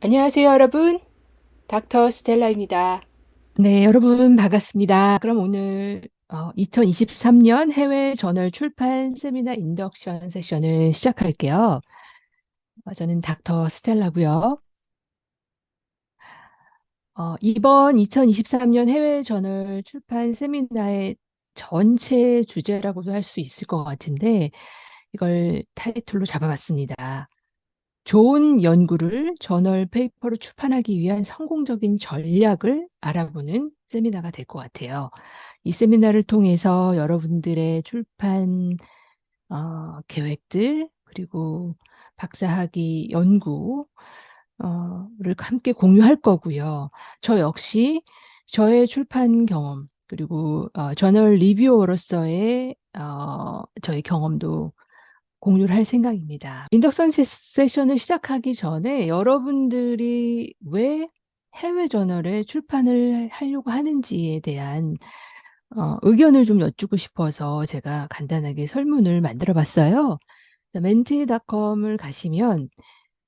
안녕하세요, 여러분. 닥터 스텔라입니다. 네, 여러분 반갑습니다. 그럼 오늘 2023년 해외 저널 출판 세미나 인덕션 세션을 시작할게요. 저는 닥터 스텔라고요. 이번 2023년 해외 저널 출판 세미나의 전체 주제라고도 할 수 있을 것 같은데 이걸 타이틀로 잡아봤습니다. 좋은 연구를 저널 페이퍼로 출판하기 위한 성공적인 전략을 알아보는 세미나가 될 것 같아요. 이 세미나를 통해서 여러분들의 출판 계획들, 그리고 박사학위 연구를 함께 공유할 거고요. 저 역시 저의 출판 경험, 그리고 저널 리뷰어로서의 저의 경험도 공유를 할 생각입니다. 인덕션 세션을 시작하기 전에 여러분들이 왜 해외 저널에 출판을 하려고 하는지에 대한 의견을 좀 여쭙고 싶어서 제가 간단하게 설문을 만들어 봤어요. 멘티닷컴을 가시면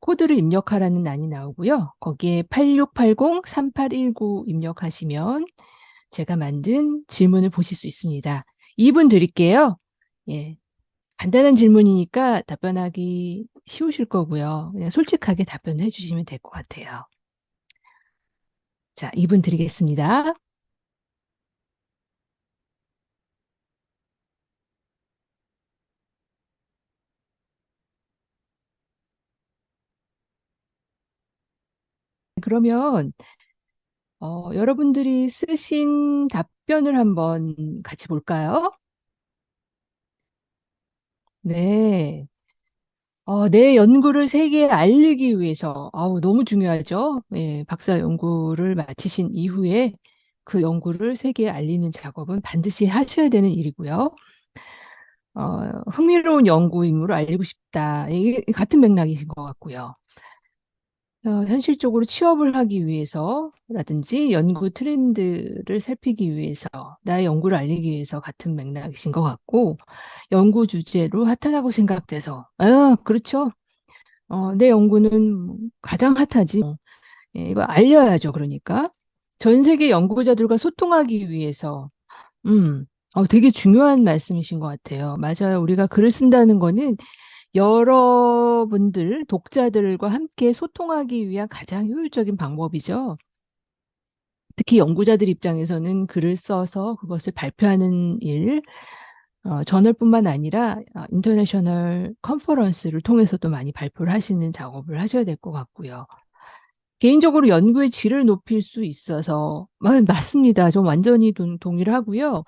코드를 입력하라는 란이 나오고요. 거기에 8680-3819 입력하시면 제가 만든 질문을 보실 수 있습니다. 2분 드릴게요. 예, 간단한 질문이니까 답변하기 쉬우실 거고요. 그냥 솔직하게 답변해 주시면 될 것 같아요. 자, 2분 드리겠습니다. 그러면 여러분들이 쓰신 답변을 한번 같이 볼까요? 네. 내 연구를 세계에 알리기 위해서, 너무 중요하죠. 예, 박사 연구를 마치신 이후에 그 연구를 세계에 알리는 작업은 반드시 하셔야 되는 일이고요. 흥미로운 연구임으로 알리고 싶다. 이게 같은 맥락이신 것 같고요. 현실적으로 취업을 하기 위해서라든지 연구 트렌드를 살피기 위해서, 나의 연구를 알리기 위해서 같은 맥락이신 것 같고, 연구 주제로 핫하다고 생각돼서, 그렇죠. 내 연구는 가장 핫하지. 예, 이거 알려야죠, 그러니까. 전 세계 연구자들과 소통하기 위해서, 되게 중요한 말씀이신 것 같아요. 맞아요. 우리가 글을 쓴다는 거는 여러분들, 독자들과 함께 소통하기 위한 가장 효율적인 방법이죠. 특히 연구자들 입장에서는 글을 써서 그것을 발표하는 일, 저널뿐만 아니라 인터내셔널 컨퍼런스를 통해서도 많이 발표를 하시는 작업을 하셔야 될 것 같고요. 개인적으로 연구의 질을 높일 수 있어서, 맞습니다. 좀 완전히 동의를 하고요.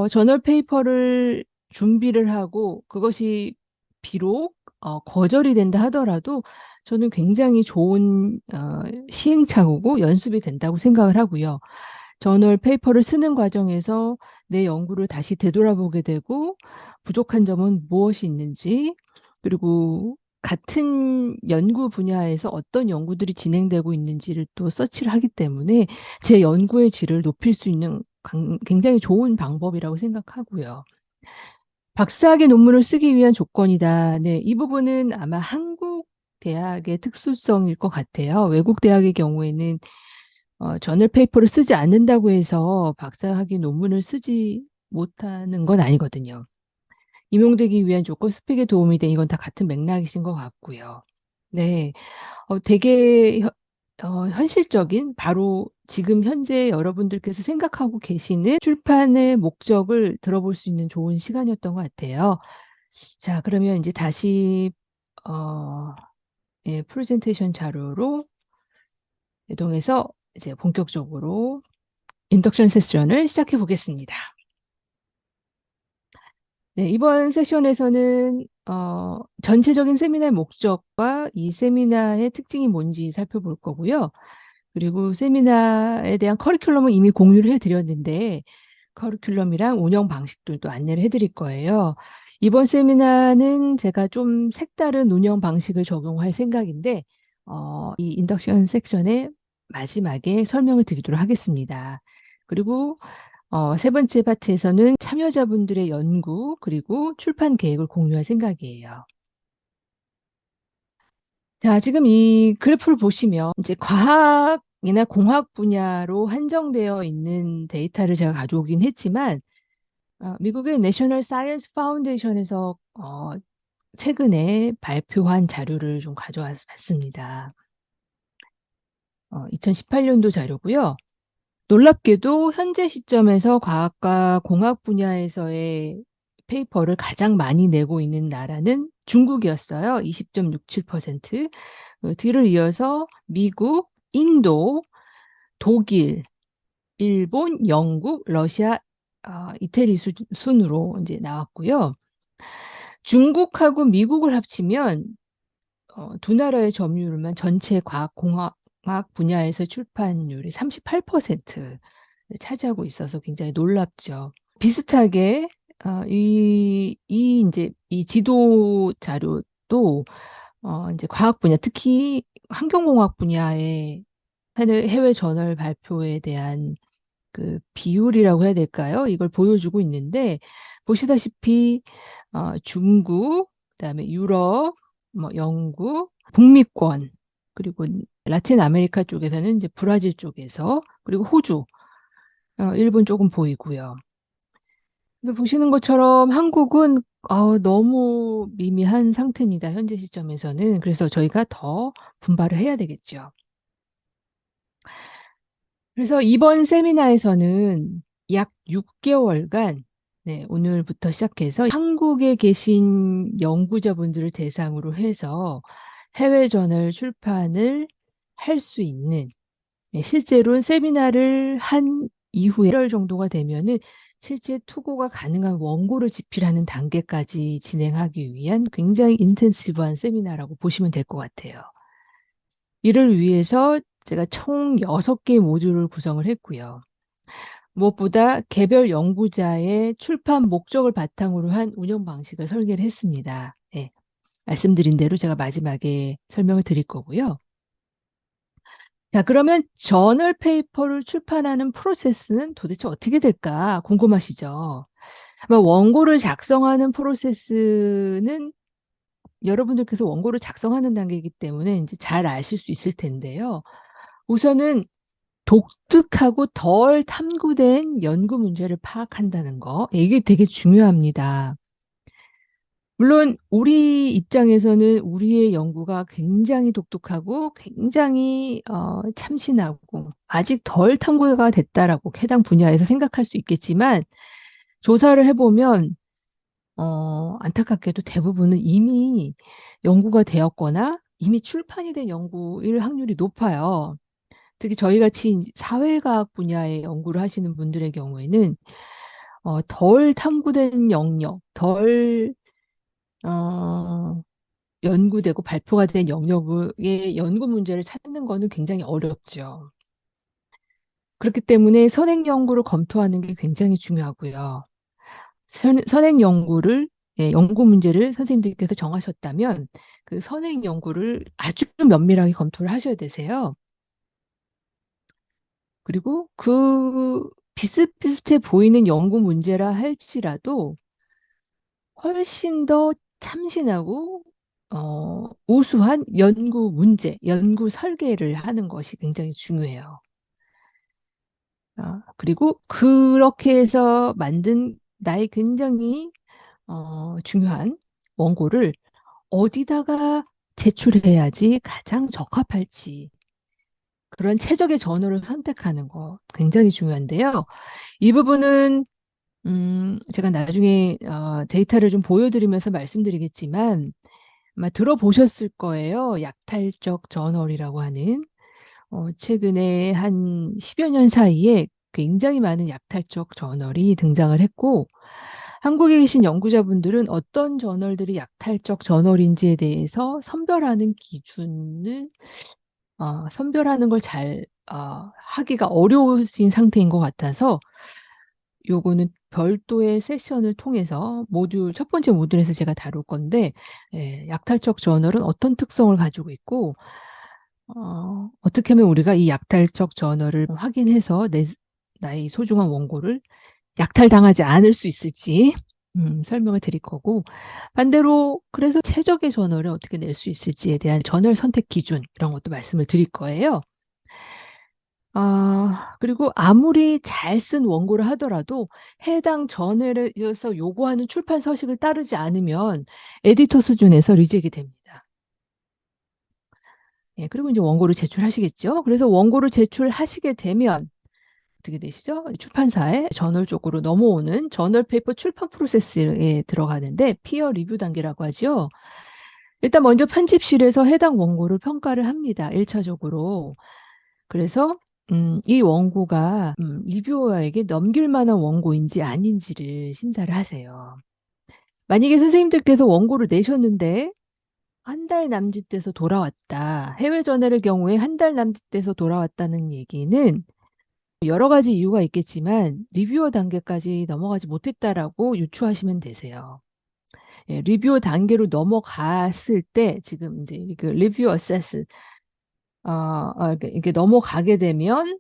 저널 페이퍼를 준비를 하고 그것이 비록 거절이 된다 하더라도 저는 굉장히 좋은 시행착오고 연습이 된다고 생각을 하고요. 저널 페이퍼를 쓰는 과정에서 내 연구를 다시 되돌아보게 되고 부족한 점은 무엇이 있는지, 그리고 같은 연구 분야에서 어떤 연구들이 진행되고 있는지를 또 서치를 하기 때문에 제 연구의 질을 높일 수 있는 굉장히 좋은 방법이라고 생각하고요. 박사학위 논문을 쓰기 위한 조건이다. 네, 이 부분은 아마 한국 대학의 특수성일 것 같아요. 외국 대학의 경우에는 저널 페이퍼를 쓰지 않는다고 해서 박사학위 논문을 쓰지 못하는 건 아니거든요. 임용되기 위한 조건, 스펙에 도움이 된 이건 다 같은 맥락이신 것 같고요. 네, 되게 현실적인, 바로 지금 현재 여러분들께서 생각하고 계시는 출판의 목적을 들어볼 수 있는 좋은 시간이었던 것 같아요. 자, 그러면 이제 다시 어, 예, 프레젠테이션 자료로 이동해서 이제 본격적으로 인덕션 세션을 시작해 보겠습니다. 네, 이번 세션에서는 전체적인 세미나의 목적과 이 세미나의 특징이 뭔지 살펴볼 거고요. 그리고 세미나에 대한 커리큘럼은 이미 공유를 해드렸는데 커리큘럼이랑 운영 방식들도 안내를 해드릴 거예요. 이번 세미나는 제가 좀 색다른 운영 방식을 적용할 생각인데 이 인덕션 섹션의 마지막에 설명을 드리도록 하겠습니다. 그리고 세 번째 파트에서는 참여자분들의 연구 그리고 출판 계획을 공유할 생각이에요. 자, 지금 이 그래프를 보시면 이제 과학이나 공학 분야로 한정되어 있는 데이터를 제가 가져오긴 했지만 미국의 내셔널 사이언스 파운데이션에서 최근에 발표한 자료를 좀 가져왔습니다. 2018년도 자료고요. 놀랍게도 현재 시점에서 과학과 공학 분야에서의 페이퍼를 가장 많이 내고 있는 나라는 중국이었어요. 20.67%. 뒤를 이어서 미국, 인도, 독일, 일본, 영국, 러시아, 이태리 순으로 이제 나왔고요. 중국하고 미국을 합치면 두 나라의 점유율만 전체 과학공학 분야에서 출판율이 38%를 차지하고 있어서 굉장히 놀랍죠. 비슷하게 이제 이 지도 자료도 이제 과학 분야, 특히 환경공학 분야의 해외 저널 발표에 대한 그 비율이라고 해야 될까요? 이걸 보여주고 있는데 보시다시피 중국, 그다음에 유럽, 뭐 영국, 북미권, 그리고 라틴 아메리카 쪽에서는 이제 브라질 쪽에서, 그리고 호주, 일본 조금 보이고요. 근데 보시는 것처럼 한국은 너무 미미한 상태입니다. 현재 시점에서는. 그래서 저희가 더 분발을 해야 되겠죠. 그래서 이번 세미나에서는 약 6개월간, 네, 오늘부터 시작해서 한국에 계신 연구자분들을 대상으로 해서 해외 저널 출판을 할 수 있는, 네, 실제로는 세미나를 한 이후에 1월 정도가 되면은 실제 투고가 가능한 원고를 집필하는 단계까지 진행하기 위한 굉장히 인텐시브한 세미나라고 보시면 될 것 같아요. 이를 위해서 제가 총 6개의 모듈을 구성을 했고요. 무엇보다 개별 연구자의 출판 목적을 바탕으로 한 운영 방식을 설계를 했습니다. 네, 말씀드린 대로 제가 마지막에 설명을 드릴 거고요. 자, 그러면 저널 페이퍼를 출판하는 프로세스는 도대체 어떻게 될까 궁금하시죠? 아마 원고를 작성하는 프로세스는 여러분들께서 원고를 작성하는 단계이기 때문에 이제 잘 아실 수 있을 텐데요. 우선은 독특하고 덜 탐구된 연구 문제를 파악한다는 거, 이게 되게 중요합니다. 물론 우리 입장에서는 우리의 연구가 굉장히 독특하고 굉장히 참신하고 아직 덜 탐구가 됐다라고 해당 분야에서 생각할 수 있겠지만 조사를 해보면 안타깝게도 대부분은 이미 연구가 되었거나 이미 출판이 된 연구일 확률이 높아요. 특히 저희 같이 사회과학 분야의 연구를 하시는 분들의 경우에는 덜 탐구된 영역, 덜 어, 연구되고 발표가 된 영역의 연구 문제를 찾는 거는 굉장히 어렵죠. 그렇기 때문에 선행 연구를 검토하는 게 굉장히 중요하고요. 선행 연구를, 예, 연구 문제를 선생님들께서 정하셨다면 그 선행 연구를 아주 면밀하게 검토를 하셔야 되세요. 그리고 그 비슷비슷해 보이는 연구 문제라 할지라도 훨씬 더 참신하고 우수한 연구 문제, 연구 설계를 하는 것이 굉장히 중요해요. 그리고 그렇게 해서 만든 나의 굉장히 중요한 원고를 어디다가 제출해야지 가장 적합할지 그런 최적의 저널을 선택하는 거 굉장히 중요한데요. 이 부분은 제가 나중에 데이터를 좀 보여드리면서 말씀드리겠지만 아마 들어보셨을 거예요. 약탈적 저널이라고 하는 최근에 한 10여 년 사이에 굉장히 많은 약탈적 저널이 등장을 했고 한국에 계신 연구자분들은 어떤 저널들이 약탈적 저널인지에 대해서 선별하는 기준을 선별하는 걸 잘 하기가 어려우신 상태인 것 같아서 요거는 별도의 세션을 통해서 첫 번째 모듈에서 제가 다룰 건데, 예, 약탈적 저널은 어떤 특성을 가지고 있고, 어떻게 하면 우리가 이 약탈적 저널을 확인해서 나의 소중한 원고를 약탈당하지 않을 수 있을지, 설명을 드릴 거고, 반대로 그래서 최적의 전월을 어떻게 낼 수 있을지에 대한 전월 선택 기준 이런 것도 말씀을 드릴 거예요. 그리고 아무리 잘 쓴 원고를 하더라도 해당 전월에서 요구하는 출판 서식을 따르지 않으면 에디터 수준에서 리젝이 됩니다. 예, 그리고 이제 원고를 제출하시겠죠. 그래서 원고를 제출하시게 되면 어떻게 되시죠? 출판사에 저널 쪽으로 넘어오는 저널 페이퍼 출판 프로세스에 들어가는데 피어 리뷰 단계라고 하죠. 일단 먼저 편집실에서 해당 원고를 평가를 합니다. 1차적으로. 그래서 이 원고가 리뷰어에게 넘길 만한 원고인지 아닌지를 심사를 하세요. 만약에 선생님들께서 원고를 내셨는데 한 달 남짓돼서 돌아왔다. 해외 전화의 경우에 한 달 남짓돼서 돌아왔다는 얘기는 여러 가지 이유가 있겠지만 리뷰어 단계까지 넘어가지 못했다라고 유추하시면 되세요. 예, 리뷰어 단계로 넘어갔을 때 지금 이제 그 리뷰 어세스 이렇게 넘어가게 되면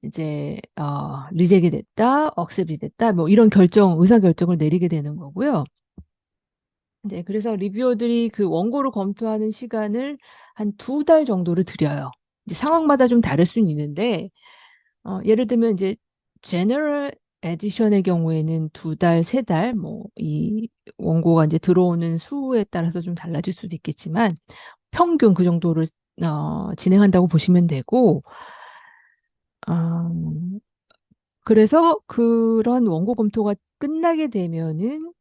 이제 리젝이 됐다, 억셉이 됐다, 뭐 이런 의사 결정을 내리게 되는 거고요. 네, 그래서 리뷰어들이 그 원고를 검토하는 시간을 한 2달 정도를 들여요. 이제 상황마다 좀 다를 수는 있는데 예를 들면 이제 제너럴 에디션의 경우에는 2달, 3달, 뭐 이 원고가 이제 들어오는 수에 따라서 좀 달라질 수도 있겠지만 평균 그 정도를 진행한다고 보시면 되고, 어, 그래서 그런 원고 검토가 끝나게 되면은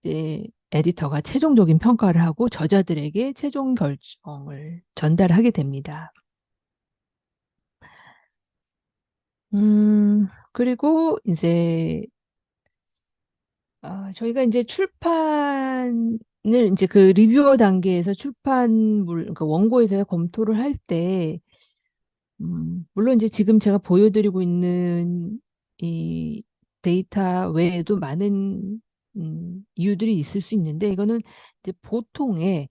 이제 에디터가 최종적인 평가를 하고 저자들에게 최종 결정을 전달하게 됩니다. 그리고 이제 저희가 이제 출판을 이제 그 리뷰어 단계에서 출판물, 그 원고에 대해서 검토를 할 때, 물론 이제 지금 제가 보여드리고 있는 이 데이터 외에도 많은 이유들이 있을 수 있는데, 이거는 이제 보통의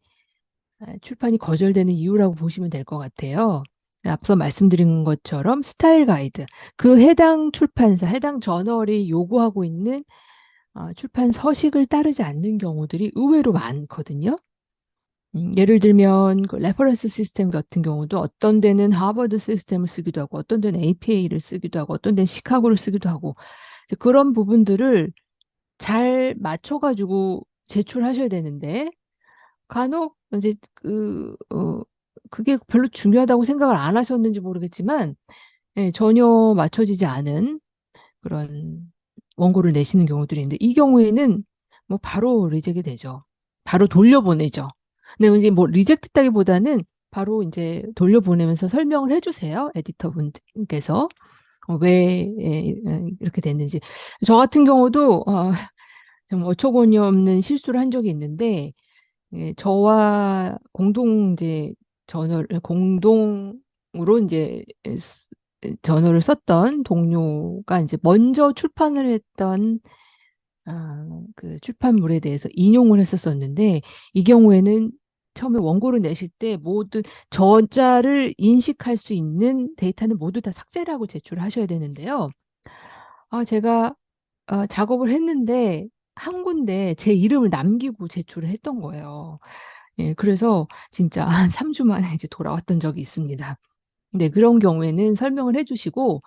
출판이 거절되는 이유라고 보시면 될 것 같아요. 앞서 말씀드린 것처럼 스타일 가이드, 그 해당 출판사, 해당 저널이 요구하고 있는 출판 서식을 따르지 않는 경우들이 의외로 많거든요. 예를 들면 그 레퍼런스 시스템 같은 경우도 어떤 데는 하버드 시스템을 쓰기도 하고 어떤 데는 APA를 쓰기도 하고 어떤 데는 시카고를 쓰기도 하고 이제 그런 부분들을 잘 맞춰가지고 제출하셔야 되는데 간혹 이제 그게 별로 중요하다고 생각을 안 하셨는지 모르겠지만 예, 전혀 맞춰지지 않은 그런 원고를 내시는 경우들이 있는데 이 경우에는 뭐 바로 리젝이 되죠. 바로 돌려보내죠. 근데 이제 뭐 리젝트다기보다는 바로 이제 돌려보내면서 설명을 해주세요. 에디터 분께서 왜 이렇게 됐는지. 저 같은 경우도 좀 어처구니 없는 실수를 한 적이 있는데 예, 저와 공동 이제 공동으로 이제 저널을 썼던 동료가 이제 먼저 출판을 했던 그 출판물에 대해서 인용을 했었었는데 이 경우에는 처음에 원고를 내실 때 모든 저자를 인식할 수 있는 데이터는 모두 다 삭제를 하고 제출하셔야 되는데요. 제가 작업을 했는데 한 군데 제 이름을 남기고 제출을 했던 거예요. 예, 그래서 진짜 한 3주 만에 이제 돌아왔던 적이 있습니다. 네, 그런 경우에는 설명을 해주시고,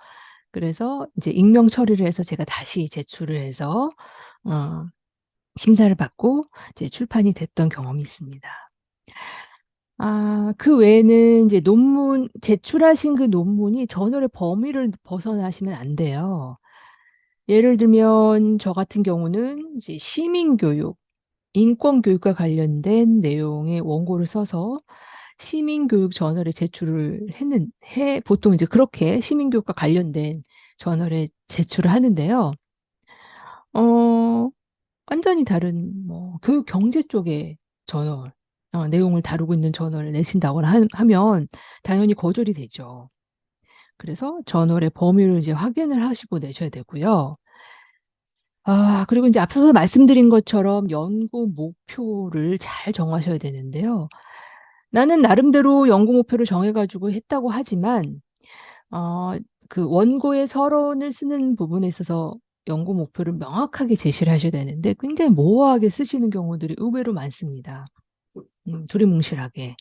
그래서 이제 익명 처리를 해서 제가 다시 제출을 해서, 어, 심사를 받고 이제 출판이 됐던 경험이 있습니다. 그 외에는 이제 제출하신 그 논문이 저널의 범위를 벗어나시면 안 돼요. 예를 들면 저 같은 경우는 이제 시민교육, 인권교육과 관련된 내용의 원고를 써서 시민교육 저널에 제출을 보통 이제 그렇게 시민교육과 관련된 저널에 제출을 하는데요. 어, 완전히 다른 뭐 교육 경제 쪽의 저널, 내용을 다루고 있는 저널을 내신다거나 하면 당연히 거절이 되죠. 그래서 저널의 범위를 이제 확인을 하시고 내셔야 되고요. 그리고 이제 앞서서 말씀드린 것처럼 연구 목표를 잘 정하셔야 되는데요. 나는 나름대로 연구 목표를 정해가지고 했다고 하지만, 어, 그 원고의 서론을 쓰는 부분에 있어서 연구 목표를 명확하게 제시를 하셔야 되는데 굉장히 모호하게 쓰시는 경우들이 의외로 많습니다. 두리뭉실하게.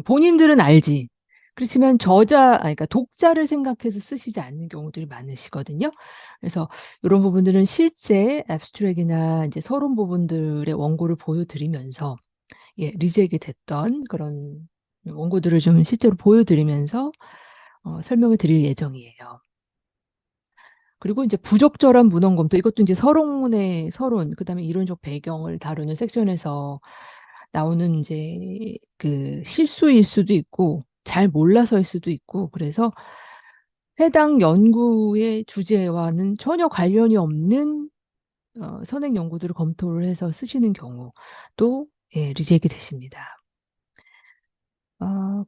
본인들은 알지. 그렇지만 그러니까 독자를 생각해서 쓰시지 않는 경우들이 많으시거든요. 그래서 이런 부분들은 실제 앱스트랙이나 이제 서론 부분들의 원고를 보여드리면서 리젝이 됐던 그런 원고들을 좀 실제로 보여드리면서 설명을 드릴 예정이에요. 그리고 이제 부적절한 문헌 검토, 이것도 이제 서론, 그다음에 이론적 배경을 다루는 섹션에서 나오는 이제 그 실수일 수도 있고, 잘 몰라서일 수도 있고, 그래서 해당 연구의 주제와는 전혀 관련이 없는 선행 연구들을 검토를 해서 쓰시는 경우도 리젝이 되십니다.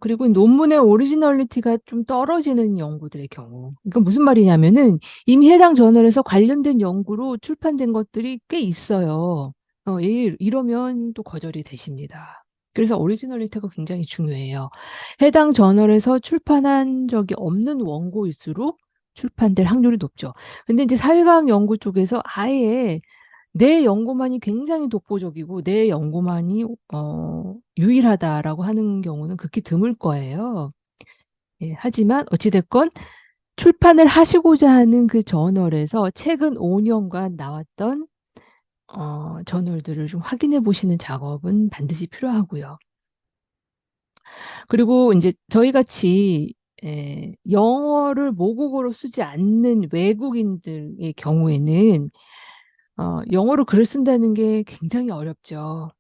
그리고 논문의 오리지널리티가 좀 떨어지는 연구들의 경우. 그러니까 무슨 말이냐면은 이미 해당 저널에서 관련된 연구로 출판된 것들이 꽤 있어요. 이러면 또 거절이 되십니다. 그래서 오리지널리티가 굉장히 중요해요. 해당 저널에서 출판한 적이 없는 원고일수록 출판될 확률이 높죠. 근데 이제 사회과학 연구 쪽에서 아예 내 연구만이 굉장히 독보적이고 내 연구만이 유일하다라고 하는 경우는 극히 드물 거예요. 하지만 어찌됐건 출판을 하시고자 하는 그 저널에서 최근 5년간 나왔던 저널들을 좀 확인해 보시는 작업은 반드시 필요하고요. 그리고 이제 저희 같이 영어를 모국어로 쓰지 않는 외국인들의 경우에는 영어로 글을 쓴다는 게 굉장히 어렵죠.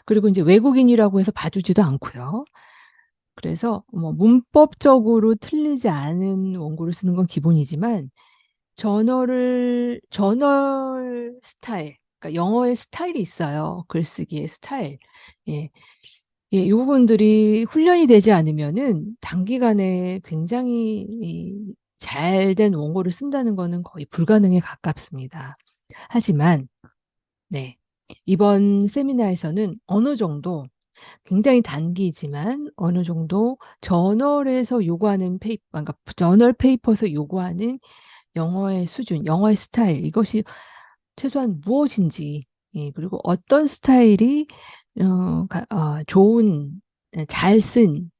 그리고 이제 외국인이라고 해서 봐주지도 않고요. 그래서 뭐 문법적으로 틀리지 않은 원고를 쓰는 건 기본이지만 저널 스타일, 그러니까 영어의 스타일이 있어요. 글쓰기의 스타일. 예. 이 부분들이 훈련이 되지 않으면은 단기간에 굉장히 잘된 원고를 쓴다는 거는 거의 불가능에 가깝습니다. 하지만 네. 이번 세미나에서는 어느 정도 굉장히 단기지만 어느 정도 저널에서 요구하는 그러니까 저널 페이퍼에서 요구하는 영어의 수준, 영어의 스타일, 이것이 최소한 무엇인지, 그리고 어떤 스타일이 좋은, 잘 쓴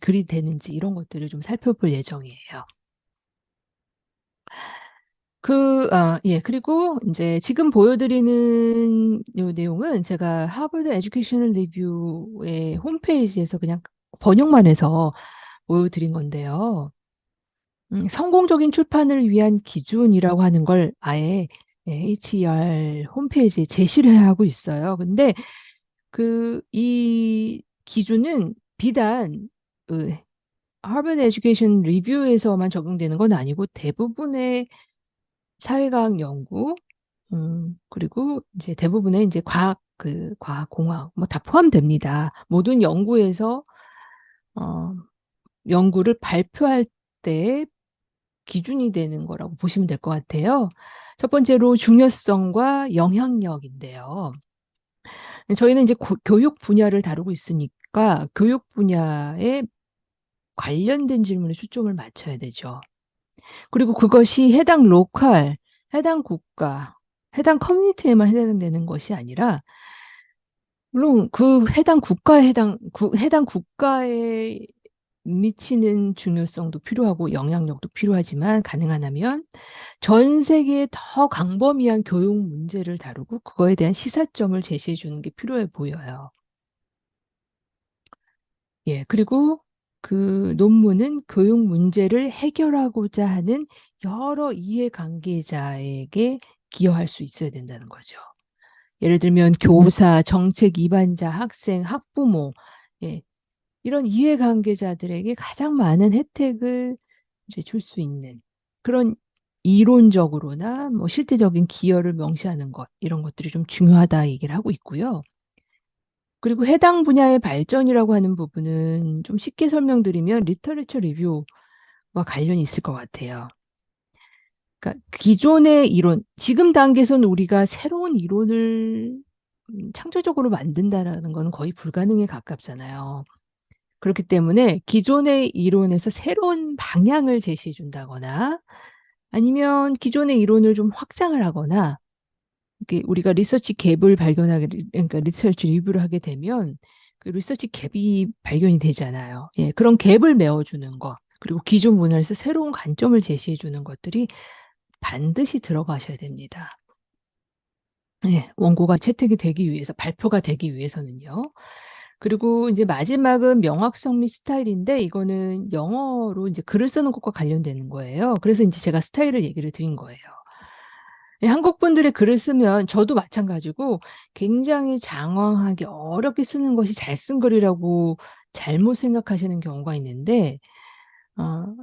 글이 되는지 이런 것들을 좀 살펴볼 예정이에요. 그리고 이제 지금 보여드리는 요 내용은 제가 하버드 에듀케이셔널 리뷰의 홈페이지에서 그냥 번역만 해서 보여드린 건데요. 성공적인 출판을 위한 기준이라고 하는 걸 아예 HER 홈페이지에 제시를 하고 있어요. 근데 이 기준은 비단 하버드 에듀케이션 리뷰에서만 적용되는 건 아니고 대부분의 사회과학 연구, 그리고 이제 대부분의 이제 과학공학, 뭐 다 포함됩니다. 모든 연구에서, 연구를 발표할 때 기준이 되는 거라고 보시면 될 것 같아요. 첫 번째로 중요성과 영향력인데요. 저희는 이제 교육 분야를 다루고 있으니까 교육 분야에 관련된 질문에 초점을 맞춰야 되죠. 그리고 그것이 해당 국가, 해당 커뮤니티에만 해당되는 것이 아니라, 물론 해당 국가에 미치는 중요성도 필요하고 영향력도 필요하지만 가능하다면 전 세계에 더 광범위한 교육 문제를 다루고 그거에 대한 시사점을 제시해 주는 게 필요해 보여요. 그리고 그 논문은 교육 문제를 해결하고자 하는 여러 이해관계자에게 기여할 수 있어야 된다는 거죠. 예를 들면 교사, 정책 입안자, 학생, 학부모, 이런 이해관계자들에게 가장 많은 혜택을 이제 줄 수 있는 그런 이론적으로나 뭐 실제적인 기여를 명시하는 것, 이런 것들이 좀 중요하다 얘기를 하고 있고요. 그리고 해당 분야의 발전이라고 하는 부분은 좀 쉽게 설명드리면 리터레처 리뷰와 관련이 있을 것 같아요. 그러니까 기존의 이론, 지금 단계에서는 우리가 새로운 이론을 창조적으로 만든다라는 건 거의 불가능에 가깝잖아요. 그렇기 때문에 기존의 이론에서 새로운 방향을 제시해 준다거나 아니면 기존의 이론을 좀 확장을 하거나 이렇게 우리가 리서치 갭을 발견하게, 그러니까 리서치 리뷰를 하게 되면 그 리서치 갭이 발견이 되잖아요. 예, 그런 갭을 메워주는 거, 그리고 기존 문헌에서 새로운 관점을 제시해 주는 것들이 반드시 들어가셔야 됩니다. 예, 원고가 채택이 되기 위해서, 발표가 되기 위해서는요. 그리고 이제 마지막은 명확성 및 스타일인데, 이거는 영어로 이제 글을 쓰는 것과 관련되는 거예요. 그래서 이제 제가 스타일을 얘기를 드린 거예요. 예, 한국 분들의 글을 쓰면 저도 마찬가지고 굉장히 장황하게 어렵게 쓰는 것이 잘 쓴 글이라고 잘못 생각하시는 경우가 있는데,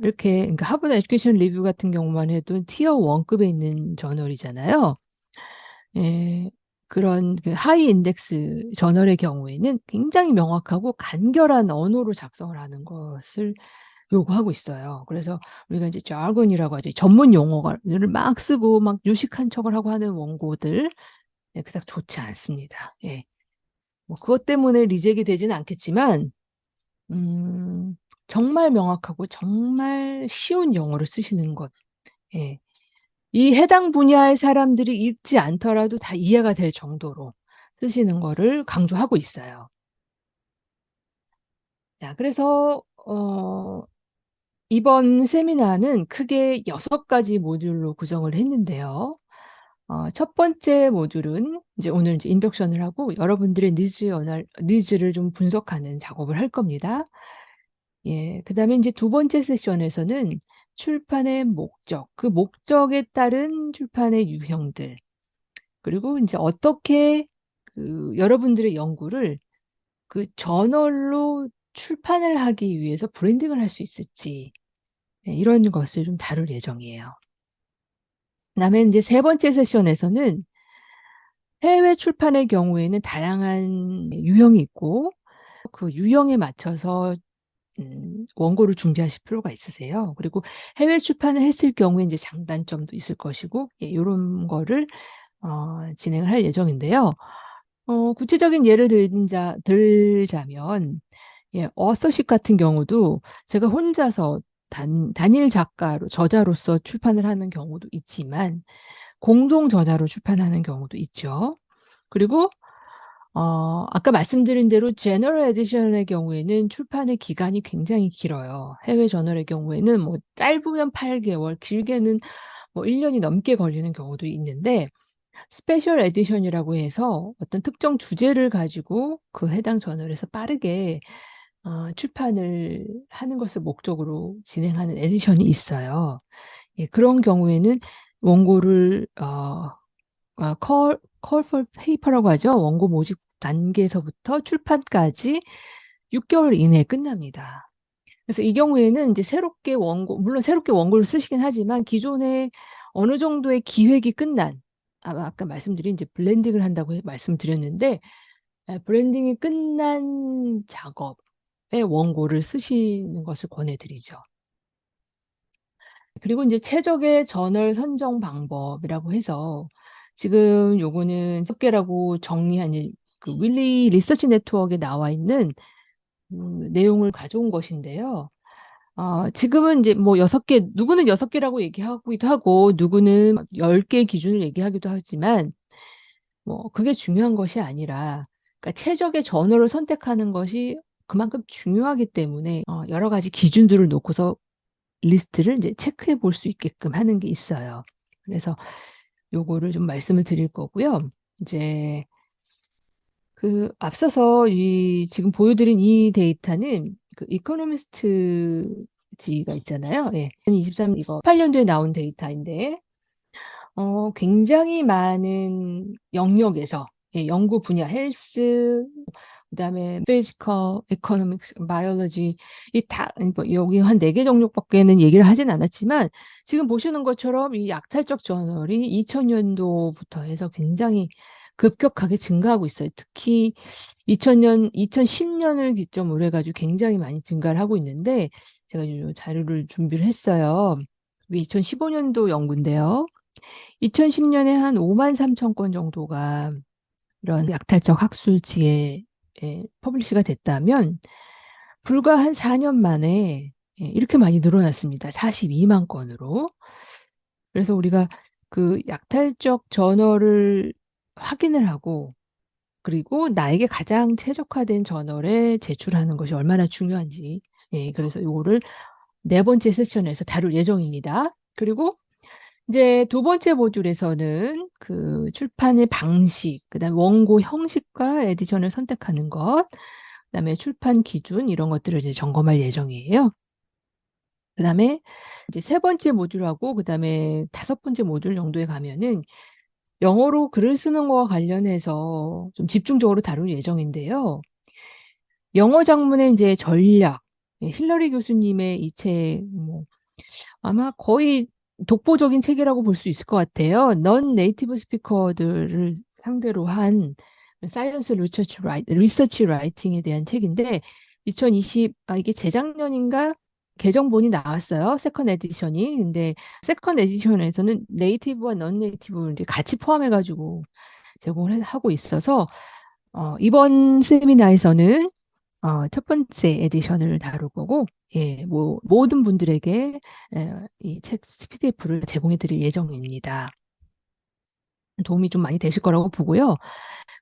이렇게, 그러니까 하버드 에듀케이션 리뷰 같은 경우만 해도 티어 1급에 있는 저널이잖아요. 예, 그런 그 하이 인덱스 저널의 경우에는 굉장히 명확하고 간결한 언어로 작성을 하는 것을 요구하고 있어요. 그래서 우리가 이제 자건이라고 하죠. 전문 용어를 막 쓰고 막 유식한 척을 하고 하는 원고들, 예, 그닥 좋지 않습니다. 예. 뭐 그것 때문에 리젝이 되지는 않겠지만, 음, 정말 명확하고 정말 쉬운 영어를 쓰시는 것. 예. 이 해당 분야의 사람들이 읽지 않더라도 다 이해가 될 정도로 쓰시는 거를 강조하고 있어요. 자, 그래서 이번 세미나는 크게 6가지 모듈로 구성을 했는데요. 첫 번째 모듈은 이제 오늘 이제 인덕션을 하고 여러분들의 니즈를 좀 분석하는 작업을 할 겁니다. 예, 그다음에 이제 두 번째 세션에서는 출판의 목적, 그 목적에 따른 출판의 유형들, 그리고 이제 어떻게 그 여러분들의 연구를 그 저널로 출판을 하기 위해서 브랜딩을 할 수 있을지, 네, 이런 것을 좀 다룰 예정이에요. 그다음에 이제 세 번째 세션에서는 해외 출판의 경우에는 다양한 유형이 있고 그 유형에 맞춰서 원고를 준비하실 필요가 있으세요. 그리고 해외 출판을 했을 경우에 이제 장단점도 있을 것이고, 예, 이런 거를 진행을 할 예정인데요. 구체적인 예를 들자면, 예, 어서십 같은 경우도 제가 혼자서 단일 작가로, 저자로서 출판을 하는 경우도 있지만, 공동 저자로 출판하는 경우도 있죠. 그리고, 아까 말씀드린 대로 제너럴 에디션의 경우에는 출판의 기간이 굉장히 길어요. 해외 저널의 경우에는 뭐 짧으면 8개월, 길게는 뭐 1년이 넘게 걸리는 경우도 있는데, 스페셜 에디션이라고 해서 어떤 특정 주제를 가지고 그 해당 저널에서 빠르게 출판을 하는 것을 목적으로 진행하는 에디션이 있어요. 예, 그런 경우에는 원고를 call for paper라고 하죠. 원고 모집 단계에서부터 출판까지 6개월 이내에 끝납니다. 그래서 이 경우에는 이제 물론 새롭게 원고를 쓰시긴 하지만 기존에 어느 정도의 기획이 끝난, 아까 말씀드린 이제 블렌딩을 한다고 말씀드렸는데, 브랜딩이 끝난 작업의 원고를 쓰시는 것을 권해드리죠. 그리고 이제 최적의 저널 선정 방법이라고 해서 지금 요거는 6개라고 정리한 그 윌리 리서치 네트워크에 나와 있는 내용을 가져온 것인데요. 지금은 이제 뭐 6개, 누구는 6개라고 얘기하기도 하고, 누구는 10개 기준을 얘기하기도 하지만, 뭐, 그게 중요한 것이 아니라, 그러니까 최적의 전어를 선택하는 것이 그만큼 중요하기 때문에, 여러 가지 기준들을 놓고서 리스트를 이제 체크해 볼 수 있게끔 하는 게 있어요. 그래서 요거를 좀 말씀을 드릴 거고요. 이제, 그 앞서서 지금 보여드린 이 데이터는 그 이코노미스트지가 있잖아요. 예. 2023 이거 8년도에 나온 데이터인데 굉장히 많은 영역에서, 예, 연구 분야 헬스, 그다음에 피지컬, 에코노믹스, 바이올로지 뭐 여기 한 4개 종목밖에는 얘기를 하진 않았지만 지금 보시는 것처럼 이 약탈적 저널이 2000년도부터 해서 굉장히 급격하게 증가하고 있어요. 특히 2010년을 기점으로 해가지고 굉장히 많이 증가를 하고 있는데 제가 이 자료를 준비를 했어요. 이게 2015년도 연구인데요. 2010년에 한 5만 3천 건 정도가 이런 약탈적 학술지에 퍼블리시가 됐다면 불과 한 4년 만에, 예, 이렇게 많이 늘어났습니다. 42만 건으로. 그래서 우리가 그 약탈적 저널을 확인을 하고 그리고 나에게 가장 최적화된 저널에 제출하는 것이 얼마나 중요한지. 예, 그래서 이거를 네 번째 세션에서 다룰 예정입니다. 그리고 이제 두 번째 모듈에서는 그 출판의 방식, 그다음에 원고 형식과 에디션을 선택하는 것, 그다음에 출판 기준 이런 것들을 이제 점검할 예정이에요. 그다음에 이제 세 번째 모듈하고 그다음에 다섯 번째 모듈 정도에 가면은 영어로 글을 쓰는 거와 관련해서 좀 집중적으로 다룰 예정인데요. 영어 장문의 이제 전략, 예, 힐러리 교수님의 이 책, 뭐, 아마 거의 독보적인 책이라고 볼 수 있을 것 같아요. 넌 네이티브 스피커들을 상대로 한 사이언스 리서치 라이팅에 대한 책인데, 이게 재작년인가 개정본이 나왔어요. 세컨 에디션이. 근데 세컨 에디션에서는 네이티브와 넌 네이티브를 이제 같이 포함해가지고 제공을 하고 있어서, 이번 세미나에서는 첫 번째 에디션을 다룰 거고, 예, 뭐, 모든 분들에게 이 책 PDF를 제공해 드릴 예정입니다. 도움이 좀 많이 되실 거라고 보고요.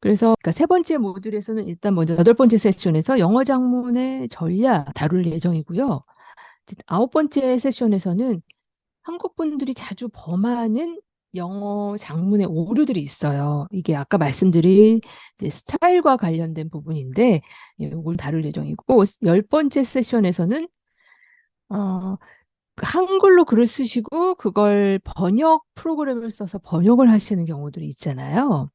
그래서 그러니까 세 번째 모듈에서는 일단 먼저 여덟 번째 세션에서 영어 장문의 전략 다룰 예정이고요. 이제 아홉 번째 세션에서는 한국 분들이 자주 범하는 영어 장문의 오류들이 있어요. 이게 아까 말씀드린 이제 스타일과 관련된 부분인데, 예, 이걸 다룰 예정이고, 열 번째 세션에서는, 어, 그 한글로 글을 쓰시고, 그걸 번역 프로그램을 써서 번역을 하시는 경우들이 있잖아요.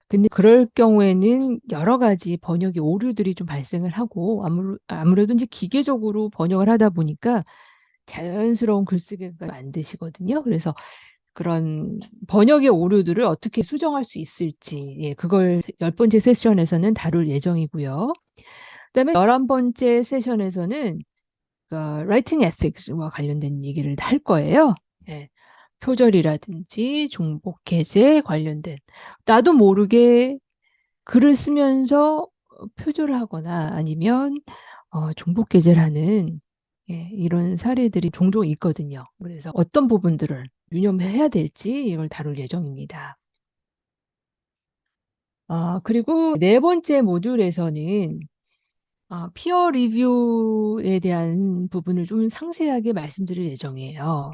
근데 그럴 경우에는 여러 가지 번역의 오류들이 좀 발생을 하고, 아무래도 이제 기계적으로 번역을 하다 보니까 자연스러운 글쓰기가 안 되시거든요. 그래서 그런 번역의 오류들을 어떻게 수정할 수 있을지, 예, 그걸 열 번째 세션에서는 다룰 예정이고요. 그다음에 열한 번째 세션에서는 라이팅 에틱스와 관련된 얘기를 할 거예요. 예, 표절이라든지 중복 게재 관련된 나도 모르게 글을 쓰면서 표절을 하거나 아니면 중복 게재를 하는 예, 이런 사례들이 종종 있거든요. 그래서 어떤 부분들을 유념해야 될지 이걸 다룰 예정입니다. 그리고 네 번째 모듈에서는 피어 리뷰에 대한 부분을 좀 상세하게 말씀드릴 예정이에요.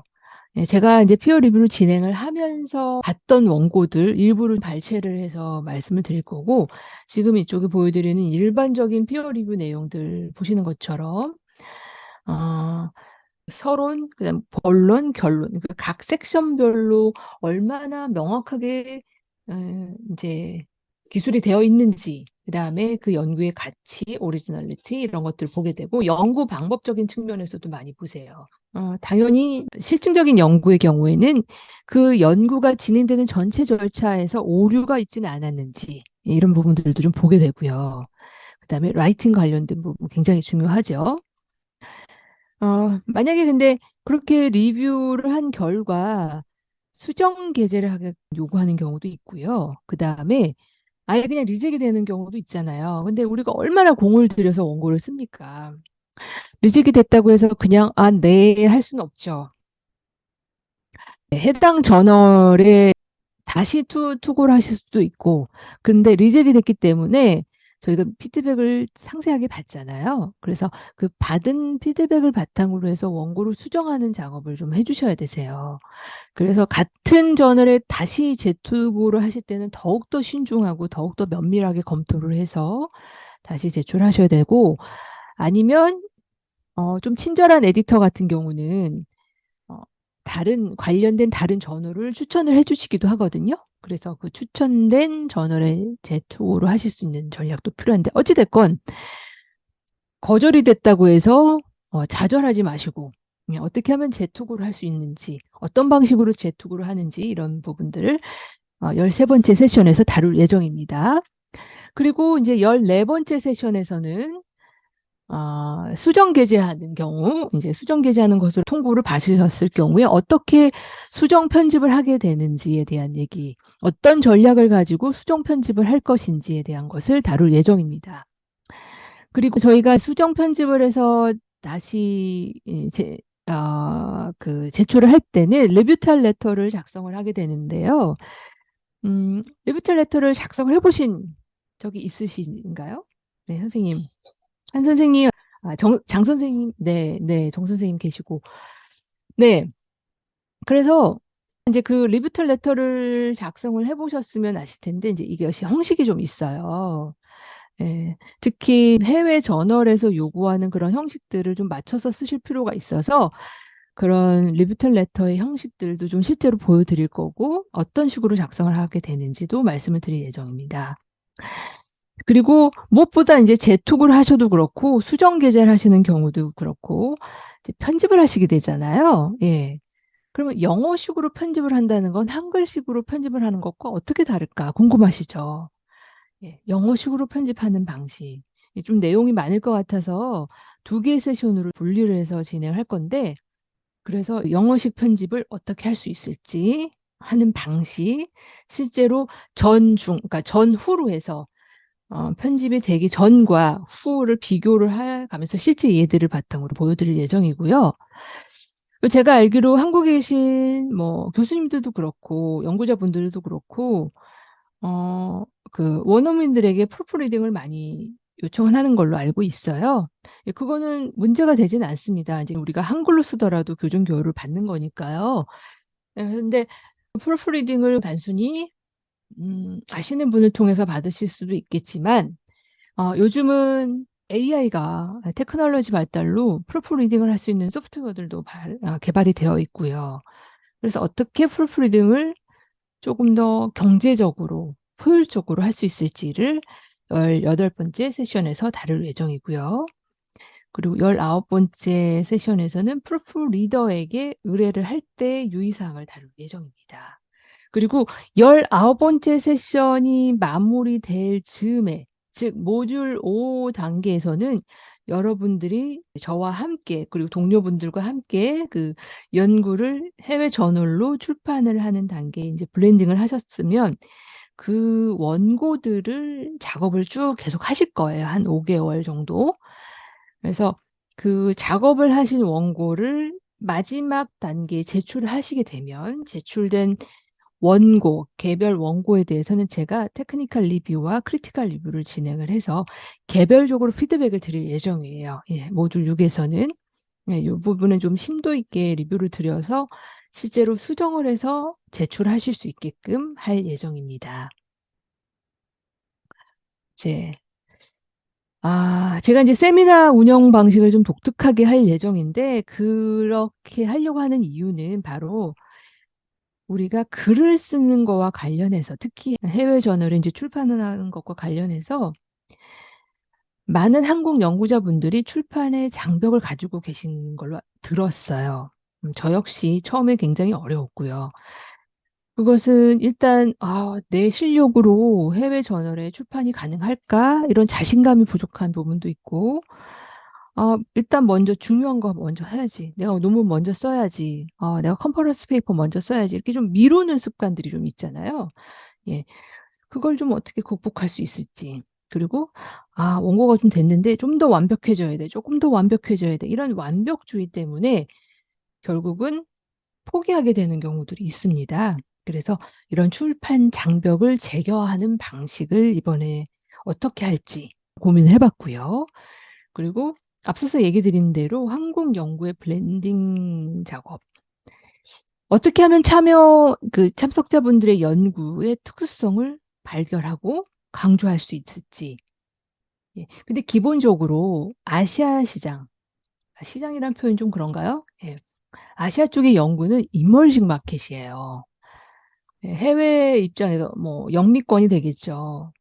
예, 제가 이제 피어 리뷰를 진행을 하면서 봤던 원고들 일부를 발췌를 해서 말씀을 드릴 거고, 지금 이쪽에 보여드리는 일반적인 피어 리뷰 내용들 보시는 것처럼, 어, 서론, 그다음 본론, 결론, 그 각 섹션별로 얼마나 명확하게 이제 기술이 되어 있는지, 그다음에 그 연구의 가치, 오리지널리티 이런 것들 보게 되고 연구 방법적인 측면에서도 많이 보세요. 당연히 실증적인 연구의 경우에는 그 연구가 진행되는 전체 절차에서 오류가 있지는 않았는지 이런 부분들도 좀 보게 되고요. 그다음에 라이팅 관련된 부분 굉장히 중요하죠. 만약에 근데 그렇게 리뷰를 한 결과 수정 게재를 하게 요구하는 경우도 있고요. 그 다음에 아예 그냥 리젝이 되는 경우도 있잖아요. 근데 우리가 얼마나 공을 들여서 원고를 씁니까? 리젝이 됐다고 해서 그냥 네, 할 수는 없죠. 네, 해당 저널에 다시 투고를 하실 수도 있고, 근데 리젝이 됐기 때문에 저희가 피드백을 상세하게 받잖아요. 그래서 그 받은 피드백을 바탕으로 해서 원고를 수정하는 작업을 좀 해주셔야 되세요. 그래서 같은 저널에 다시 재투고를 하실 때는 더욱더 신중하고 더욱더 면밀하게 검토를 해서 다시 제출하셔야 되고, 아니면 좀 친절한 에디터 같은 경우는 어, 관련된 다른 저널을 추천을 해주시기도 하거든요. 그래서 그 추천된 저널에 재투고를 하실 수 있는 전략도 필요한데, 어찌됐건 거절이 됐다고 해서 좌절하지 마시고, 그냥 어떻게 하면 재투고를 할 수 있는지, 어떤 방식으로 재투고를 하는지 이런 부분들을 13번째 세션에서 다룰 예정입니다. 그리고 이제 14번째 세션에서는 수정 게재하는 경우, 이제 수정 게재하는 것을 통보를 받으셨을 경우에 어떻게 수정 편집을 하게 되는지에 대한 얘기, 어떤 전략을 가지고 수정 편집을 할 것인지에 대한 것을 다룰 예정입니다. 그리고 저희가 수정 편집을 해서 다시 그 제출을 할 때는 리뷰탈 레터를 작성을 하게 되는데요. 리뷰탈 레터를 작성을 해보신 적이 있으신가요? 네, 선생님. 한 선생님, 장 선생님, 네, 네, 정 선생님 계시고. 네, 그래서 이제 그 리뷰탈 레터를 작성을 해보셨으면 아실 텐데, 이제 이것이 형식이 좀 있어요. 예, 특히 해외 저널에서 요구하는 그런 형식들을 좀 맞춰서 쓰실 필요가 있어서 그런 리뷰탈 레터의 형식들도 좀 실제로 보여드릴 거고 어떤 식으로 작성을 하게 되는지도 말씀을 드릴 예정입니다. 그리고 무엇보다 이제 재톡을 하셔도 그렇고 수정 게재를 하시는 경우도 그렇고 이제 편집을 하시게 되잖아요. 예. 그러면 영어식으로 편집을 한다는 건 한글식으로 편집을 하는 것과 어떻게 다를까 궁금하시죠? 예, 영어식으로 편집하는 방식. 좀 내용이 많을 것 같아서 두 개의 세션으로 분리를 해서 진행할 건데, 그래서 영어식 편집을 어떻게 할 수 있을지 하는 방식, 실제로 그러니까 전후로 해서 편집이 되기 전과 후를 비교를 해가면서 실제 예들을 바탕으로 보여드릴 예정이고요. 제가 알기로 한국에 계신 뭐 교수님들도 그렇고 연구자분들도 그렇고 그 원어민들에게 프로프리딩을 많이 요청을 하는 걸로 알고 있어요. 예, 그거는 문제가 되진 않습니다. 이제 우리가 한글로 쓰더라도 교정 교육을 받는 거니까요. 예, 근데 프로프리딩을 단순히 아시는 분을 통해서 받으실 수도 있겠지만 요즘은 AI가 테크놀로지 발달로 프로프리딩을 할 수 있는 소프트웨어들도 개발이 되어 있고요. 그래서 어떻게 프로프리딩을 조금 더 경제적으로, 효율적으로 할 수 있을지를 18번째 세션에서 다룰 예정이고요. 그리고 19번째 세션에서는 프로프 리더에게 의뢰를 할 때 유의사항을 다룰 예정입니다. 그리고 19번째 세션이 마무리될 즈음에, 즉 모듈 5 단계에서는 여러분들이 저와 함께 그리고 동료분들과 함께 그 연구를 해외 저널로 출판을 하는 단계에 이제 블렌딩을 하셨으면 그 원고들을 작업을 쭉 계속 하실 거예요. 한 5개월 정도. 그래서 그 작업을 하신 원고를 마지막 단계에 제출을 하시게 되면 제출된 원고, 개별 원고에 대해서는 제가 테크니컬 리뷰와 크리티컬 리뷰를 진행을 해서 개별적으로 피드백을 드릴 예정이에요. 예, 모듈 6에서는. 예, 이 부분은 좀 심도 있게 리뷰를 드려서 실제로 수정을 해서 제출하실 수 있게끔 할 예정입니다. 제, 제가 이제 세미나 운영 방식을 좀 독특하게 할 예정인데, 그렇게 하려고 하는 이유는 바로 우리가 글을 쓰는 거와 관련해서, 특히 해외 저널에 이제 출판하는 것과 관련해서 많은 한국 연구자분들이 출판의 장벽을 가지고 계신 걸로 들었어요. 저 역시 처음에 굉장히 어려웠고요. 그것은 일단 내 실력으로 해외 저널에 출판이 가능할까? 이런 자신감이 부족한 부분도 있고 일단 먼저 중요한 거 먼저 해야지. 내가 논문 먼저 써야지. 내가 컨퍼런스 페이퍼 먼저 써야지. 이렇게 좀 미루는 습관들이 좀 있잖아요. 예. 그걸 좀 어떻게 극복할 수 있을지. 그리고 원고가 좀 됐는데 좀 더 완벽해져야 돼. 조금 더 완벽해져야 돼. 이런 완벽주의 때문에 결국은 포기하게 되는 경우들이 있습니다. 그래서 이런 출판 장벽을 제거하는 방식을 이번에 어떻게 할지 고민을 해봤고요. 그리고 앞서서 얘기 드린 대로 한국 연구의 블렌딩 작업. 어떻게 하면 참석자분들의 연구의 특수성을 발견하고 강조할 수 있을지. 예. 근데 기본적으로 아시아 시장, 시장이란 표현 좀 그런가요? 예. 아시아 쪽의 연구는 이머징 마켓이에요. 예, 해외 입장에서 뭐 영미권이 되겠죠.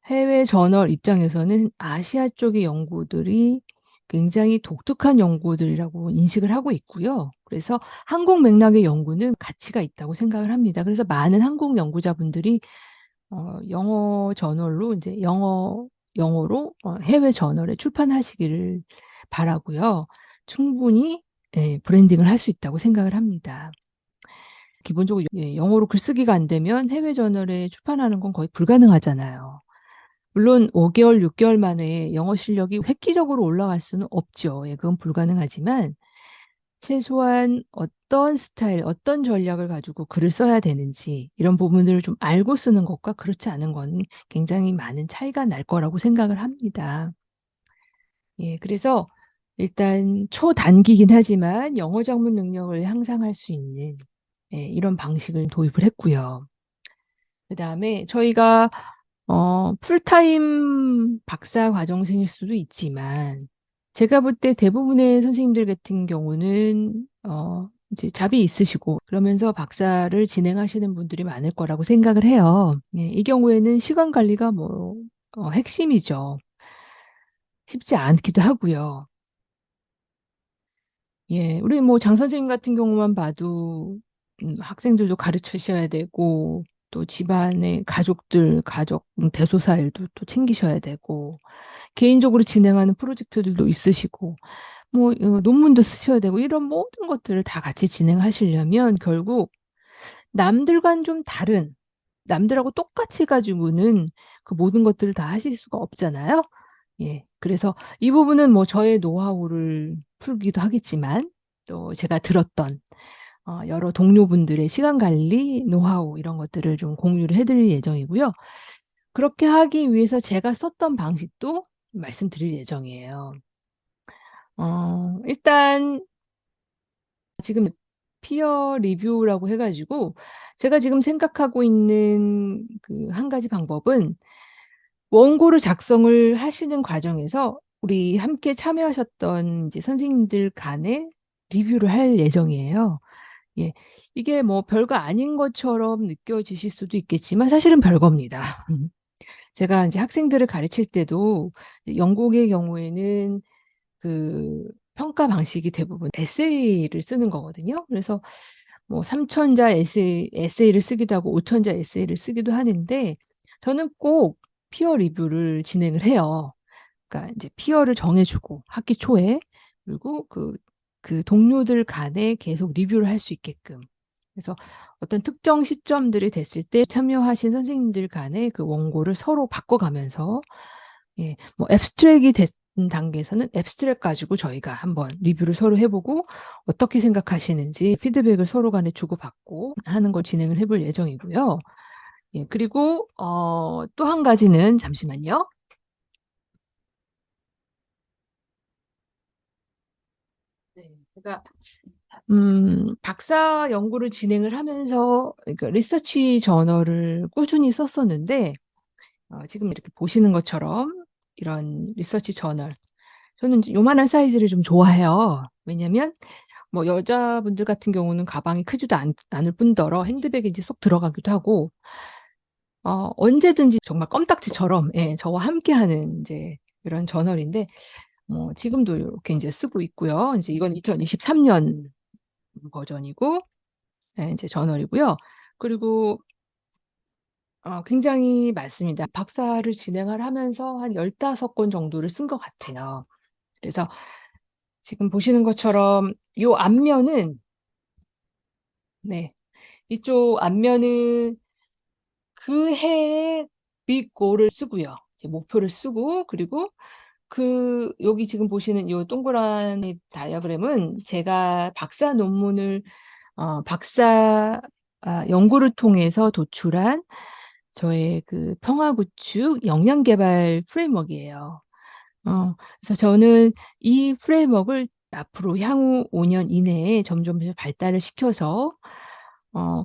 해외 저널 입장에서는 아시아 쪽의 연구들이 굉장히 독특한 연구들이라고 인식을 하고 있고요. 그래서 한국 맥락의 연구는 가치가 있다고 생각을 합니다. 그래서 많은 한국 연구자분들이 영어 저널로 이제 영어로 해외 저널에 출판하시기를 바라고요. 충분히 브랜딩을 할 수 있다고 생각을 합니다. 기본적으로 영어로 글쓰기가 안 되면 해외 저널에 출판하는 건 거의 불가능하잖아요. 물론 5개월, 6개월 만에 영어 실력이 획기적으로 올라갈 수는 없죠. 예, 그건 불가능하지만 최소한 어떤 스타일, 어떤 전략을 가지고 글을 써야 되는지 이런 부분들을 좀 알고 쓰는 것과 그렇지 않은 건 굉장히 많은 차이가 날 거라고 생각을 합니다. 예, 그래서 일단 초단기긴 하지만 영어 작문 능력을 향상할 수 있는 예, 이런 방식을 도입을 했고요. 그다음에 저희가 풀타임 박사 과정생일 수도 있지만 제가 볼 때 대부분의 선생님들 같은 경우는 이제 잡이 있으시고 그러면서 박사를 진행하시는 분들이 많을 거라고 생각을 해요. 예, 이 경우에는 시간 관리가 뭐 핵심이죠. 쉽지 않기도 하고요. 예, 우리 뭐 장 선생님 같은 경우만 봐도 학생들도 가르치셔야 되고 또 집안의 가족들, 가족 대소사 일도 또 챙기셔야 되고 개인적으로 진행하는 프로젝트들도 있으시고 뭐 논문도 쓰셔야 되고 이런 모든 것들을 다 같이 진행하시려면 결국 남들과는 좀 다른 남들하고 똑같이 가지고는 그 모든 것들을 다 하실 수가 없잖아요. 예. 그래서 이 부분은 뭐 저의 노하우를 풀기도 하겠지만 또 제가 들었던 여러 동료분들의 시간 관리 노하우 이런 것들을 좀 공유를 해드릴 예정이고요. 그렇게 하기 위해서 제가 썼던 방식도 말씀드릴 예정이에요. 일단 지금 피어 리뷰라고 해가지고 제가 지금 생각하고 있는 그 한 가지 방법은 원고를 작성을 하시는 과정에서 우리 함께 참여하셨던 이제 선생님들 간에 리뷰를 할 예정이에요. 예. 이게 뭐 별거 아닌 것처럼 느껴지실 수도 있겠지만 사실은 별거입니다. 제가 이제 학생들을 가르칠 때도 영국의 경우에는 그 평가 방식이 대부분 에세이를 쓰는 거거든요. 그래서 뭐 3천자 에세이를 쓰기도 하고 5천자 에세이를 쓰기도 하는데 저는 꼭 피어 리뷰를 진행을 해요. 그러니까 이제 피어를 정해주고 학기 초에 그리고 그 동료들 간에 계속 리뷰를 할 수 있게끔 그래서 어떤 특정 시점들이 됐을 때 참여하신 선생님들 간에 그 원고를 서로 바꿔가면서 예, 뭐 앱스트랙이 된 단계에서는 앱스트랙 가지고 저희가 한번 리뷰를 서로 해보고 어떻게 생각하시는지 피드백을 서로 간에 주고받고 하는 걸 진행을 해볼 예정이고요. 예, 그리고 또 한 가지는 잠시만요. 네, 제가 박사 연구를 진행을 하면서 그러니까 리서치 저널을 꾸준히 썼었는데 지금 이렇게 보시는 것처럼 이런 리서치 저널 저는 이제 요만한 사이즈를 좀 좋아해요. 왜냐면 뭐 여자분들 같은 경우는 가방이 크지도 않을 뿐더러 핸드백에 이제 쏙 들어가기도 하고 언제든지 정말 껌딱지처럼 예, 저와 함께하는 이제 이런 저널인데 지금도 이렇게 이제 쓰고 있고요. 이제 이건 2023년 버전이고 예, 이제 저널이고요. 그리고 굉장히 많습니다. 박사를 진행을 하면서 한 15권 정도를 쓴 것 같아요. 그래서 지금 보시는 것처럼 요 앞면은 네, 이쪽 앞면은 그 해의 빅고를 쓰고요. 이제 목표를 쓰고 그리고 여기 지금 보시는 이 동그란 다이어그램은 제가 박사 논문을 박사 연구를 통해서 도출한 저의 그 평화구축 역량개발 프레임워크예요. 그래서 저는 이 프레임워크를 앞으로 향후 5년 이내에 점점 발달을 시켜서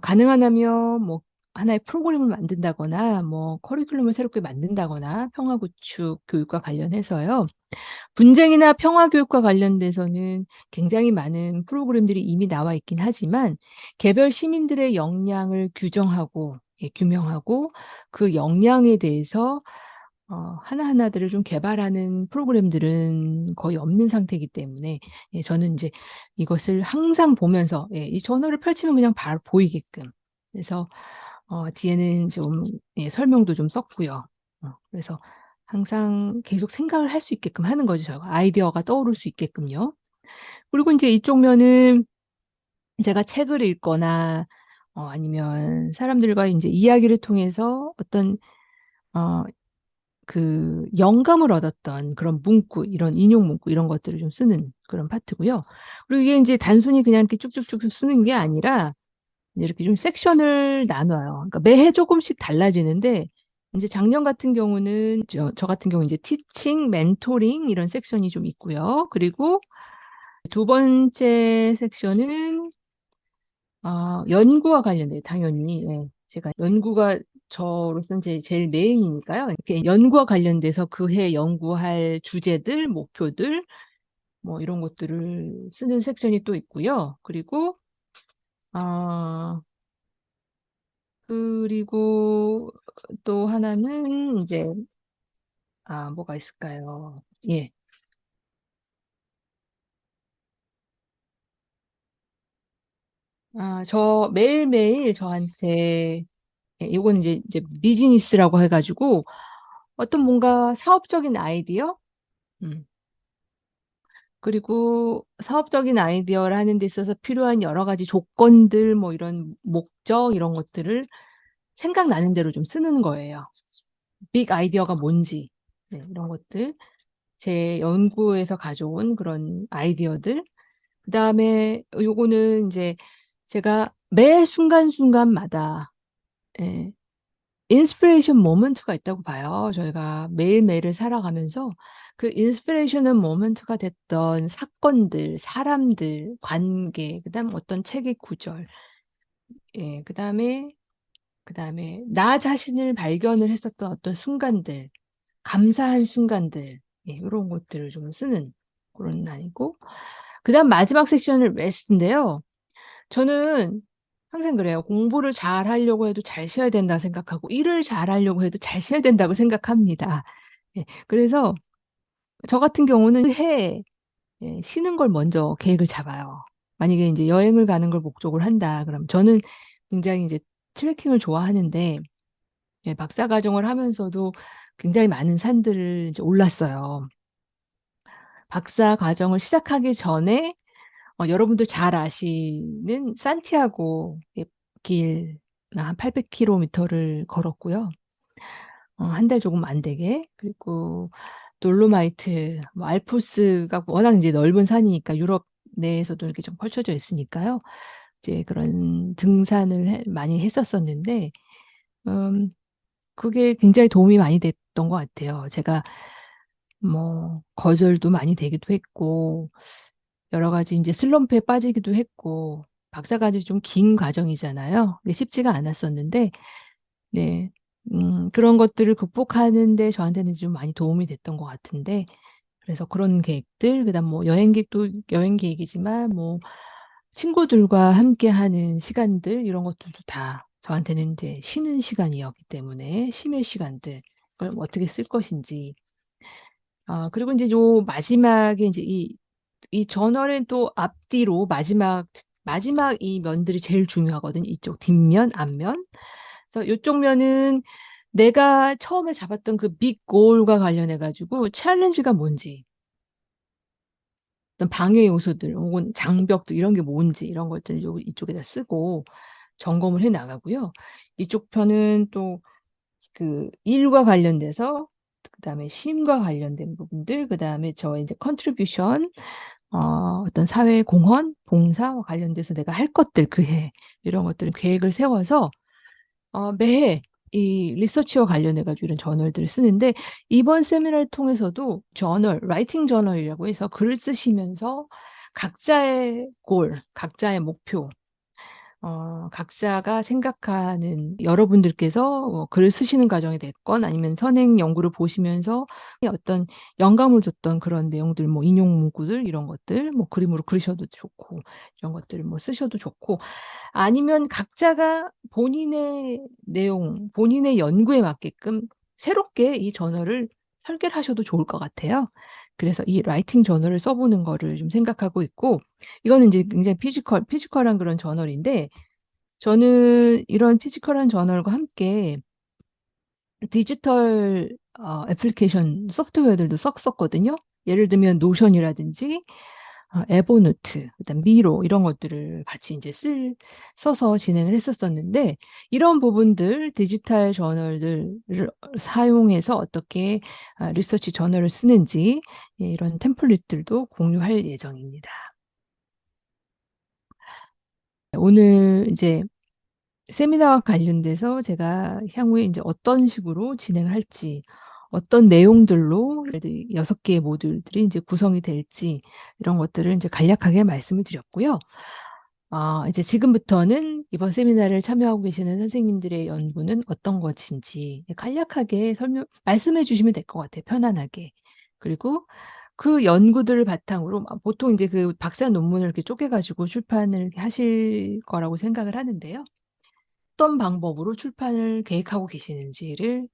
가능하다면 뭐 하나의 프로그램을 만든다거나 뭐 커리큘럼을 새롭게 만든다거나 평화구축 교육과 관련해서요. 분쟁이나 평화교육과 관련돼서는 굉장히 많은 프로그램들이 이미 나와 있긴 하지만 개별 시민들의 역량을 규정하고 예, 규명하고 그 역량에 대해서 하나하나들을 좀 개발하는 프로그램들은 거의 없는 상태이기 때문에 예, 저는 이제 이것을 항상 보면서 예, 이 저널을 펼치면 그냥 바로 보이게끔 그래서 뒤에는 좀 예, 설명도 좀 썼고요. 그래서 항상 계속 생각을 할 수 있게끔 하는 거죠. 아이디어가 떠오를 수 있게끔요. 그리고 이제 이쪽 면은 제가 책을 읽거나 아니면 사람들과 이제 이야기를 통해서 어떤 그 영감을 얻었던 그런 문구, 이런 인용 문구 이런 것들을 좀 쓰는 그런 파트고요. 그리고 이게 이제 단순히 그냥 이렇게 쭉쭉쭉 쓰는 게 아니라 이제 이렇게 좀 섹션을 나눠요. 그러니까 매해 조금씩 달라지는데 이제 작년 같은 경우는 저 같은 경우 이제 티칭, 멘토링 이런 섹션이 좀 있고요. 그리고 두 번째 섹션은 연구와 관련된 당연히 예, 제가 연구가 저로서는 제일 메인이니까요. 이렇게 연구와 관련돼서 그 해 연구할 주제들, 목표들 뭐 이런 것들을 쓰는 섹션이 또 있고요. 어, 그리고 또 하나는 이제 뭐가 있을까요? 예. 저 매일매일 저한테 이건 이제 비즈니스라고 해가지고 어떤 뭔가 사업적인 아이디어 음, 그리고 사업적인 아이디어를 하는 데 있어서 필요한 여러 가지 조건들, 뭐 이런 목적, 이런 것들을 생각나는 대로 좀 쓰는 거예요. 빅 아이디어가 뭔지, 네, 이런 것들. 제 연구에서 가져온 그런 아이디어들. 그 다음에 요거는 이제 제가 매 순간순간마다, 예, 인스피레이션 모먼트가 있다고 봐요. 저희가 매일매일을 살아가면서 그 인스피레이션 모먼트가 됐던 사건들, 사람들, 관계, 그다음 어떤 책의 구절, 예, 그다음에 나 자신을 발견을 했었던 어떤 순간들, 감사한 순간들, 예, 이런 것들을 좀 쓰는 그런 날이고, 그다음 마지막 세션을 레슨인데요. 저는 항상 그래요. 공부를 잘 하려고 해도 잘 쉬어야 된다 생각하고, 일을 잘 하려고 해도 잘 쉬어야 된다고 생각합니다. 예, 그래서 저 같은 경우는 쉬는 걸 먼저 계획을 잡아요. 만약에 이제 여행을 가는 걸 목적으로 한다. 그럼 저는 굉장히 이제 트레킹을 좋아하는데, 예, 박사 과정을 하면서도 굉장히 많은 산들을 이제 올랐어요. 박사 과정을 시작하기 전에 여러분들 잘 아시는 산티아고 길, 한 800km를 걸었고요. 한 달 조금 안 되게. 그리고 돌로마이트, 뭐 알프스가 워낙 이제 넓은 산이니까 유럽 내에서도 이렇게 좀 펼쳐져 있으니까요. 이제 그런 등산을 많이 했었었는데, 음, 그게 굉장히 도움이 많이 됐던 것 같아요. 제가 뭐 거절도 많이 되기도 했고, 여러 가지 이제 슬럼프에 빠지기도 했고, 박사과정이 좀 긴 과정이잖아요. 근데 쉽지가 않았었는데, 네, 그런 것들을 극복하는데 저한테는 좀 많이 도움이 됐던 것 같은데, 그래서 그런 계획들, 그다음 뭐 여행객도 여행 계획이지만, 뭐 친구들과 함께 하는 시간들, 이런 것들도 다 저한테는 이제 쉬는 시간이었기 때문에, 쉼의 시간들, 그걸 어떻게 쓸 것인지, 그리고 이제 요 마지막에 이제 이 저널의 또 앞뒤로 마지막 이 면들이 제일 중요하거든요. 이쪽 뒷면, 앞면. 그래서 이쪽 면은 내가 처음에 잡았던 그 빅 골과 관련해 가지고 챌린지가 뭔지, 어떤 방해 요소들 혹은 장벽도 이런 게 뭔지 이런 것들을 이쪽에다 쓰고 점검을 해 나가고요. 이쪽 편은 또 그 일과 관련돼서 그다음에 쉼과 관련된 부분들, 그다음에 저 이제 컨트리뷰션 어떤 사회 공헌, 봉사와 관련돼서 내가 할 것들 그 해 이런 것들을 계획을 세워서 매해 이 리서치와 관련해 가지고 이런 저널들을 쓰는데 이번 세미나를 통해서도 라이팅 저널이라고 해서 글을 쓰시면서 각자의 골, 각자의 목표, 각자가 생각하는 여러분들께서 글을 쓰시는 과정이 됐건 아니면 선행 연구를 보시면서 어떤 영감을 줬던 그런 내용들, 뭐 인용 문구들 이런 것들, 뭐 그림으로 그리셔도 좋고 이런 것들을 뭐 쓰셔도 좋고 아니면 각자가 본인의 내용, 본인의 연구에 맞게끔 새롭게 이 저널을 설계를 하셔도 좋을 것 같아요. 그래서 이 라이팅 저널을 써보는 거를 좀 생각하고 있고, 이거는 이제 굉장히 피지컬한 그런 저널인데, 저는 이런 피지컬한 저널과 함께 디지털 애플리케이션 소프트웨어들도 썼거든요. 예를 들면 노션이라든지 에버노트, 그다음 미로 이런 것들을 같이 이제 써서 진행을 했었었는데 이런 부분들 디지털 저널들을 사용해서 어떻게 리서치 저널을 쓰는지 예, 이런 템플릿들도 공유할 예정입니다. 오늘 이제 세미나와 관련돼서 제가 향후에 이제 어떤 식으로 진행을 할지, 어떤 내용들로 6개의 모듈들이 이제 구성이 될지 이런 것들을 이제 간략하게 말씀을 드렸고요. 이제 지금부터는 이번 세미나를 참여하고 계시는 선생님들의 연구는 어떤 것인지 간략하게 말씀해 주시면 될 것 같아요. 편안하게. 그리고 그 연구들을 바탕으로 보통 이제 그 박사 논문을 이렇게 쪼개가지고 출판을 하실 거라고 생각을 하는데요. 어떤 방법으로 출판을 계획하고 계시는지를